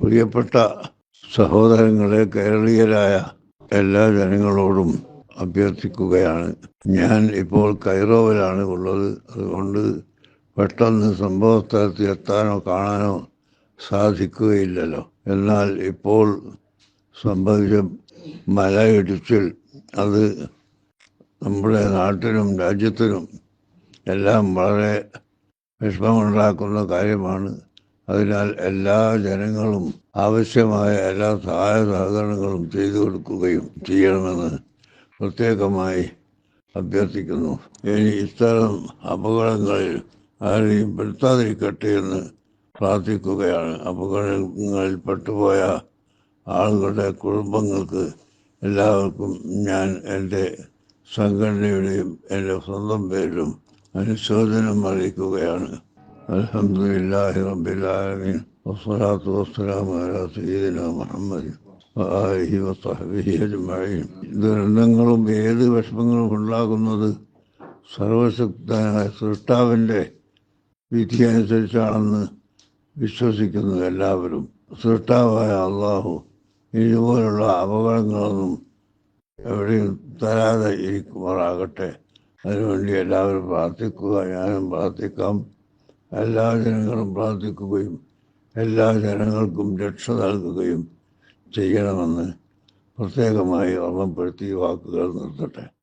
പ്രിയപ്പെട്ട സഹോദരങ്ങളെ, കേരളീയരായ എല്ലാ ജനങ്ങളോടും അഭ്യർത്ഥിക്കുകയാണ്. ഞാൻ ഇപ്പോൾ കൈറോവിലാണ് ഉള്ളത്. അതുകൊണ്ട് പെട്ടെന്ന് സംഭവസ്ഥലത്ത് എത്താനോ കാണാനോ സാധിക്കുകയില്ലല്ലോ. എന്നാൽ ഇപ്പോൾ സംഭവിച്ച മലയിടിച്ചിൽ അത് നമ്മുടെ നാട്ടിനും രാജ്യത്തിനും എല്ലാം വളരെ വിഷമമുണ്ടാക്കുന്ന കാര്യമാണ്. അതിനാൽ എല്ലാ ജനങ്ങളും ആവശ്യമായ എല്ലാ സഹായ സഹകരണങ്ങളും ചെയ്തു കൊടുക്കുകയും ചെയ്യണമെന്ന് പ്രത്യേകമായി അഭ്യർത്ഥിക്കുന്നു. ഇനി ഇത്തരം അപകടങ്ങളിൽ ആരെയും പെടുത്താതിരിക്കട്ടെ എന്ന് പ്രാർത്ഥിക്കുകയാണ്. അപകടങ്ങളിൽ പെട്ടുപോയ ആളുകളുടെ കുടുംബങ്ങൾക്ക് എല്ലാവർക്കും ഞാൻ എൻ്റെ സംഘടനയുടെയും എൻ്റെ സ്വന്തം പേരിലും അനുശോചനം അറിയിക്കുകയാണ്. അൽഹംദുലില്ലാഹി റബ്ബിൽ ആലമീൻ വസ്സലാത്തു വസ്സലാമു അലാ സയ്യിദിനാ മുഹമ്മദ് വആലിഹി വസഹ്ബിഹി അജ്മഈൻ. ദുരന്തങ്ങളും ഏത് വിഷമങ്ങളും ഉണ്ടാകുന്നത് സർവശക്തനായ സൃഷ്ടാവിൻ്റെ വിധി അനുസരിച്ചാണെന്ന് വിശ്വസിക്കുന്നു എല്ലാവരും. സൃഷ്ടാവായ അള്ളാഹു ഇതുപോലുള്ള അപകടങ്ങളൊന്നും എവിടെയും തരാതെ ഇരിക്കുമാറാകട്ടെ. അതിനുവേണ്ടി എല്ലാവരും പ്രാർത്ഥിക്കുക. ഞാനും പ്രാർത്ഥിക്കാം. എല്ലാ ജനങ്ങളും പ്രാർത്ഥിക്കുകയും എല്ലാ ജനങ്ങൾക്കും രക്ഷ നൽകുകയും ചെയ്യണമെന്ന് പ്രത്യേകമായി ഓർമ്മപ്പെടുത്തി വാക്കുകൾ നിർത്തട്ടെ.